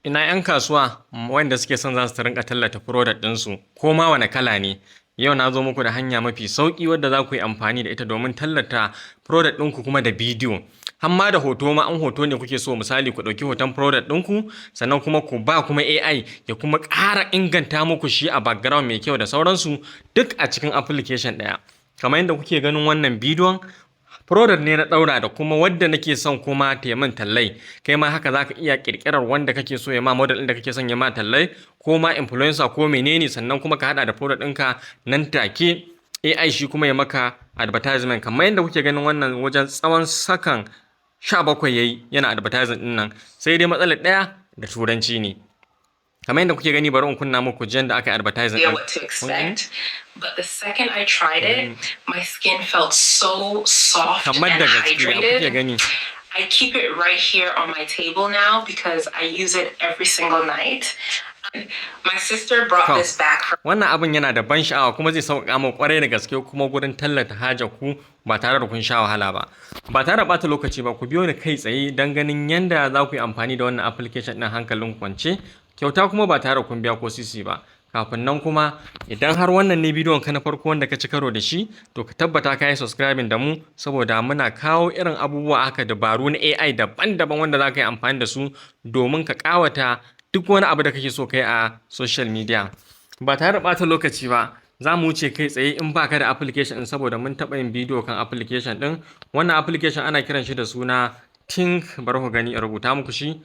Ina 'yan kasuwa wanda suke son za su rinka tallata product ɗinsu ko ma wane kala ne. Yau na zo muku da hanya mafi sauƙi wadda za ku yi amfani da ita domin tallata product ɗinku kuma da bidiyo. Hamma da hoto ma, an hoto ne kuke so misali ku ɗauki hoton product ɗinku sannan kuma ku ba kuma AI ya kuma ƙara inganta muku shi a background mai kyau da sauransu duk a cikin application ɗaya. Kamar yadda kuke ganin wannan bidiyon, product ne na ɗaura da kuma wadda nake son kuma ta min tallai. Kai ma haka za ka iya ƙirƙirar wanda kake so ya ma model ɗin da kake son ya ma tallai ko ma influencer ko menene, sannan kuma ka haɗa da product ɗinka nan take AI shi kuma ya maka advertisement. Kamar yadda kuke ganin wannan wajen tsawon sakan 17 yayi yana advertising ɗin nan, sai dai matsalar ɗaya da turanci ne. Kamar yadda kuke gani, bari in kunna muku jan da aka advertising What to expect, but the second I tried it, my skin felt so soft and kamar da gaske kuke hydrated. gani. I keep it right here on my table now because I use it every single night. My sister brought To, this back from wannan abin yana da ban sha'awa kuma zai sauƙaƙa muku ƙwarai da gaske kuma gurin tallata hajar ku ba tare da kun sha wahala ba. Ba tare da ɓata lokaci ba, ku biyo ni kai tsaye don ganin yanda za ku yi amfani da wannan application ɗin hankalin kwance, kyauta kuma ba tare da kun biya ko sisi ba. Kafin nan kuma, idan har wannan ne bidiyon ka na farko wanda ka ci karo da shi, to ka tabbata ka yi subscribing da mu saboda muna kawo irin abubuwa haka dabaru na AI daban-daban wanda za ka yi amfani da su domin ka ƙawata duk wani abu da kake so kai a social media. Ba tare da ɓata lokaci ba, za mu wuce kai tsaye in baka da application ɗin saboda mun taɓa yin bidiyo kan application ɗin. Wannan application ana kiran shi da suna Think, bari ku gani in rubuta muku shi.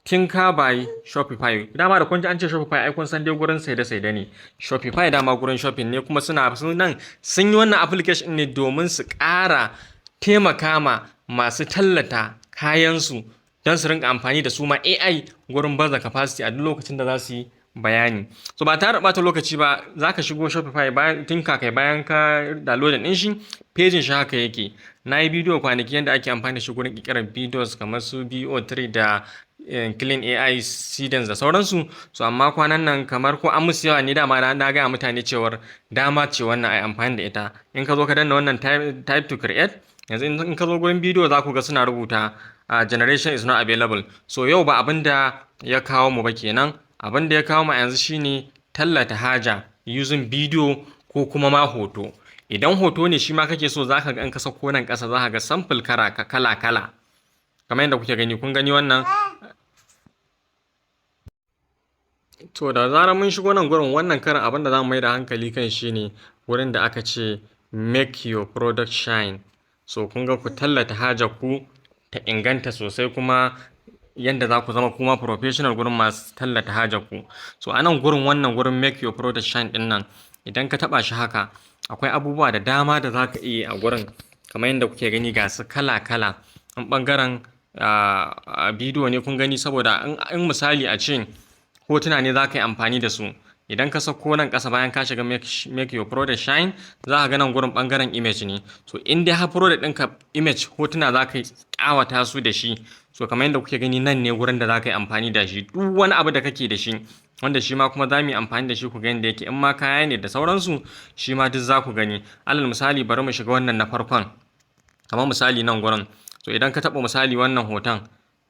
Tinker by Shopify. Dama da kun ji an ce Shopify, ai kun san dai gurin saide-saide ne. Shopify dama gurin shopping ne, kuma sun yi wannan application ne domin su ƙara taimaka ma masu tallata kayansu don su rinka amfani da su ma AI gurin baza capacity a duk lokacin da za su yi bayani. So ba tare da ɓata lokaci ba, za ka shigo Shopify bayan Tinker kai bayan ka download ɗin shi, pejin shi haka yake. Na yi bidiyo kwanaki yadda ake amfani da shi gurin ƙirƙirar videos kamar su BO3 da Clean AI, Seedens da sauransu. So amma kwanan nan kamar ko an musu yawa ne, dama na gaya mutane cewar dama ce wannan ai amfani da ita. In ka zo ka danna wannan type to create, yanzu in ka zo gurin bidiyo za ku ga suna rubuta generation is not available. So yau ba abin da ya kawo mu ba kenan. Abin da ya kawo mu yanzu shine tallata haja using bidiyo ko kuma ma hoto. Idan hoto ne shi ma kake so, za ka ga in ka sauko nan ƙasa za ka ga sample kala-kala. Kamar yadda kuke gani, kun gani wannan. To da zarar mun shigo nan gurin, wannan karin abin da za mu mai da hankali kan shi ne wurin da aka ce make your product shine. So kun ga ku tallata hajar ku ta inganta sosai, kuma yanda za ku zama kuma professional gurin masu tallata hajar ku. So a nan gurin, wannan gurin make your product shine din nan, idan ka taba shi haka, akwai abubuwa da dama da za ka iya a gurin. Kamar yadda kuke gani, ga su kala-kala. An ɓangaren bidiyo ne kun gani, saboda in misali a ce hotuna ne za ka yi amfani da su, idan ka sauko nan ƙasa bayan ka shiga make your product shine, za ka ga nan gurin ɓangaren image ne. So in dai har product ɗinka image, hotuna za ka yi ƙawata su da shi. So kamar yadda kuke gani, nan ne gurin da za ka yi amfani da shi. Duk wani abu da kake da shi, wanda shi ma kuma za mu yi amfani da shi ku ga yadda yake. In ma kaya ne da sauransu, shi ma duk za ku gani. Alal misali, bari mu shiga wannan na farkon. Kamar misali nan gurin. So idan ka taɓa misali wannan hoton,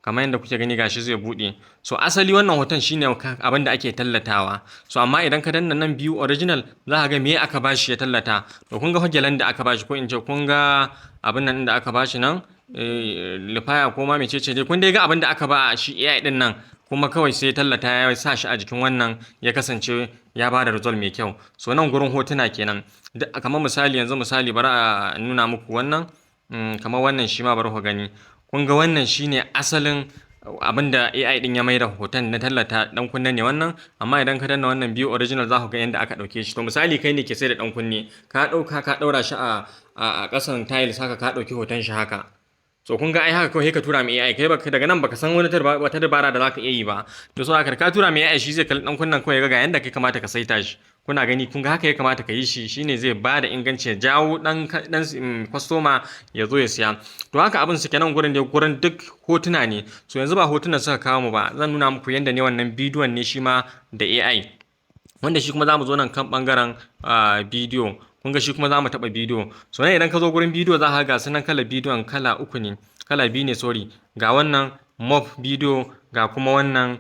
kamar yadda kuke gani gashi zai buɗe. So asali wannan hoton shine abin da ake tallatawa. So amma idan ka danna nan view original, za ka ga me aka bashi ya tallata. To kun ga hogelan da aka bashi, ko in ce kun ga abin nan da aka bashi nan, lifaya ko ma mecece dai, kun dai ga abin da aka ba shi AI din nan, kuma kawai sai tallata ya sa shi a jikin wannan, ya kasance ya ba da result mai kyau. So nan gurin hotuna kenan. Kamar misali, yanzu misali bari a nuna muku wannan. Kamar wannan shi ma bari ku gani. Kun ga wannan shine asalin abin da AI din ya maida hoton na tallata dan kunne ne wannan. Amma idan ka danna wannan view original, za ku ga yadda aka dauke shi. To misali, kai ne ke sai da dan kunne, ka daura shi a ƙasan tiles haka, ka dauki hoton shi haka. So kun ga ai haka kawai ka tura mai AI, kai baka daga nan baka san wata dabara da zaka iya yi ba. To so haka ka tura mai AI, shi zai kalli dan kunnen kawai ga yanda kai kamata ka saita shi. Kuna gani, kun ga haka ya kamata ka yi shi, shine zai bada inganci, ya jawo dan customer ya zo ya siya. To haka abin suke nan gurin, da gurin duk hotuna ne. So yanzu ba hotunan suka kawo mu ba, zan nuna muku yanda ne wannan bidiyon ne shi ma da AI, wanda shi kuma za mu zo nan kan ɓangaren bidiyo. Kun ga shi kuma za mu taɓa bidiyo. So nan idan ka zo gurin bidiyo, za ka ga sunan kala bidiyon kala 3 ne, kala 2 ne, sorry. Ga wannan mob bidiyo, ga kuma wannan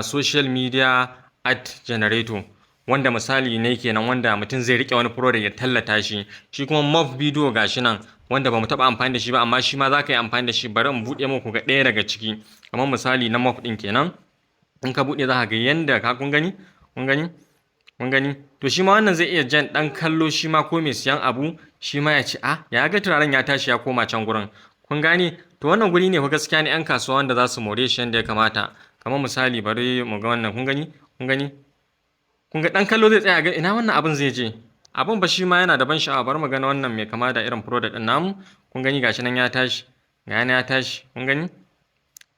social media ad generator, wanda misali ne kenan wanda mutum zai rike wani product ya tallata shi. Shi kuma mock video gashi nan wanda bamu taba amfani da shi ba, amma shi ma zaka yi amfani da shi. Bari in buɗe muku ga ɗaya daga ciki, kamar misali na mock ɗin kenan. In ka buɗe za ka ga yanda kun gani to shi ma wannan zai iya jan ɗan kallo shi ma ko mai siyan abu shi ma ya ce ya ga turaren ya tashi ya koma can gurin. Kun gane? To wannan guri ne fa gaskiya ne 'yan kasuwa wanda za su more shi yanda ya kamata. Kamar misali bari mu ga wannan, kun ga ɗan kallo zai tsaya ga ina wannan abin zai je. Abin ba shi ma yana da ban sha'awa. Bari mu gani wannan mai kama da irin product ɗin namu. Kun gani gashi nan ya tashi, kun gani?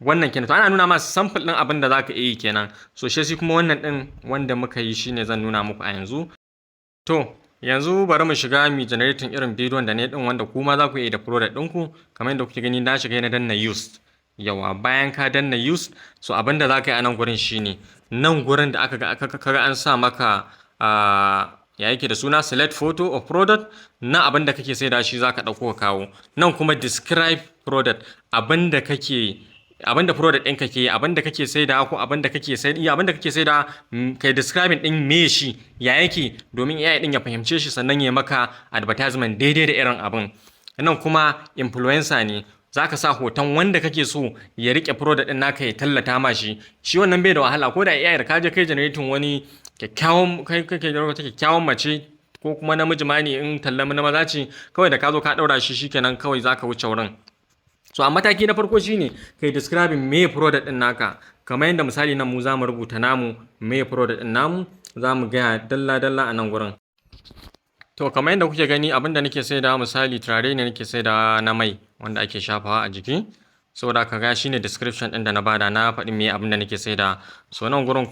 Wannan kenan, to ana nuna masu sample ɗin abin da zaka iya yi kenan. So shi kuma wannan ɗin wanda muka yi shine zan nuna muku a yanzu. To yanzu bari mu shiga mu generating irin bidiyon da ne ɗin wanda kuma za ku iya da product ɗinku. Kamar yadda kuke gani na shiga na danna used. Yawa, bayan ka danna used, so abin da zaka yi a nan gurin shine nan gurin da aka ga an sa maka ya yake da suna select photo of product, na abin da kake saida shi zaka ɗauko ka kawo. Nan kuma describe product, abin da product ɗin kake, abin da kake saida ko abin da kake saida kai describing ɗin me shi ya yake, domin AI ɗin ya fahimce shi sannan ya maka advertisement daidai da irin abin. Nan kuma influencer ne, zaka sa hoton wanda kake so ya rike product ɗin naka ya tallata ma shi wannan bai da wahala. Ko da AI da ka je kai generating wani kyakkyawan mace ko kuma namiji ma ne, in tallama na maza ce, kawai da ka zo ka ɗaura shi shikenan, kawai zaka wuce wurin. So a mataki na farko shine kai describing me product ɗin naka. Kamar yadda misali nan mu zamu rubuta namu me product ɗin namu, zamu gaya dalla a nan gurin. To kamar yadda kuke gani abinda nake saida misali turare ne nake saida na mai wanda ake shafawa a jiki. Saboda ka ga shine description ɗin da na bada, na faɗi me abinda nake saida. So nan gurin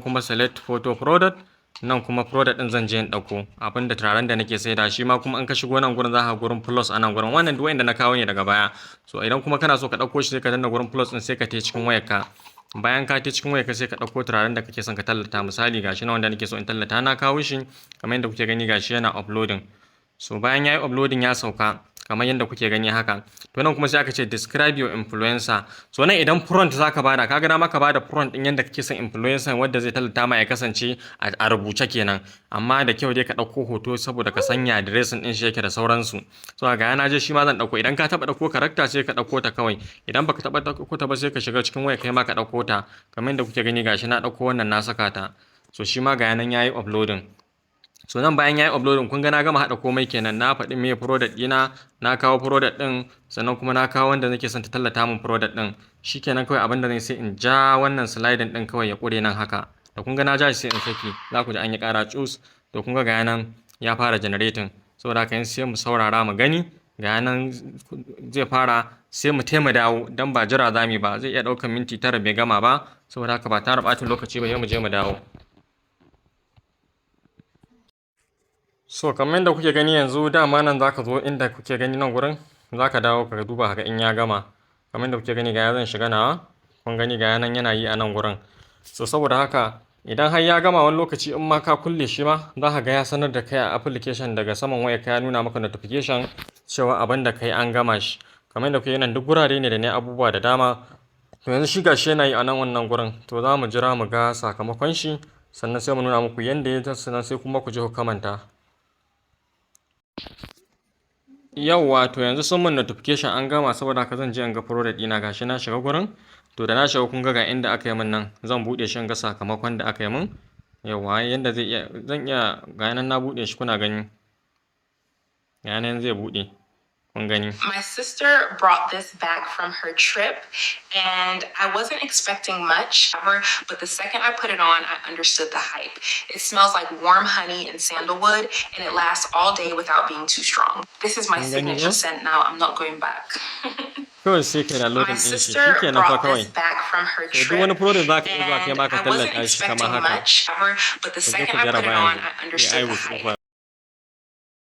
kuma select photo product, nan kuma product ɗin zan je in ɗauko abinda turaren da nake saida. Shi ma kuma in ka shigo nan gurin za ka gurin plus a nan gurin. Wannan duk wanda na kawo ne daga baya. So idan kuma kana so ka ɗauko shi sai ka danna gurin plus ɗin sai ka tai cikin wayarka. Bayan ka tai cikin wayarka sai ka ɗauko turaren da kake son ka tallata. Misali gashi na wanda nake so in tallata na kawo shi, kamar yadda kuke gani gashi yana uploading. So bayan yayi uploading ya sauka kamar yadda kuke gani haka. To nan kuma sai aka ce describe your influencer. So nan idan prompt zaka bada, kaga dama ka bada prompt din yadda kake son influencer wanda zai tallata ma ya kasance a rubuce kenan. Amma da kyau dai ka dauko hoto saboda ka sanya addressing din shi yake da sauransu. So ga yana je shi ma zan dauko. Idan ka taba dauko character sai ka dauko ta kawai. Idan baka taba dauko ta ba sai ka shiga cikin waya kai ma ka dauko ta. Kamar yadda kuke gani gashi na dauko wannan na saka ta. So shi ma ga yanan yayi uploading. So nan bayan yayi uploading kun ga na gama hada komai kenan. Na faɗi me product ɗina, na kawo product ɗin, sannan kuma na kawo wanda nake son ta tallata min product ɗin. Shikenan kawai abinda zan sai in ja wannan sliding ɗin kawai ya ƙure nan haka. Da kun ga na ja shi sai in saki. Za ku ji an yi ƙara cus. To kun ga yanan ya fara generating. Saboda haka yanzu sai mu saurara mu gani. Ga yanan zai fara, sai mu dawo dan ba jira zamu ba. Zai iya ɗaukar minti 9 bai gama ba. Saboda haka ba tare ɓata lokaci ba, sai mu je mu dawo. So kamar yadda kuke gani yanzu, dama nan zaka zo inda kuke gani nan gurin, zaka dawo ka duba haka in ya gama. Kamar yadda kuke gani ga zan shiga nawa, kun gani ga nan yana yi a nan gurin. So saboda haka idan har ya gama wani lokaci in ma ka kulle shi ma, za ka ga ya sanar da kai a application daga saman wayarka, ya nuna maka notification cewa abin da kai an gama shi. Kamar yadda kuke nan duk gurare ne da ne abubuwa da dama. To yanzu shi gashi yana yi a nan wannan gurin. To za mu jira mu ga sakamakon shi, sannan sai mu nuna muku yanda ya, sannan sai kuma ku je ku kamanta. Yawwa, to yanzu sun mun notification an gama, saboda haka zan je in ga product ɗina. Gashi na shiga gurin. To da na shiga kun ga inda aka yi min nan, zan buɗe shi in ga sakamakon da aka yi min. Yawwa, yanda zan iya ga nan na buɗe shi kuna gani. Ga nan zai buɗe. Kun gani. My sister brought this back from her trip and I wasn't expecting much, but the second I put it on, I understood the hype. It smells like warm honey and sandalwood and it lasts all day without being too strong. This is my signature scent now. I'm not going back. Kawai sai kai da loading ɗin shi. Shikenan fa kawai. To duk wani product za ka iya zuwa kai ma ka tallata shi kamar haka. But the second I put it on, I understood the hype.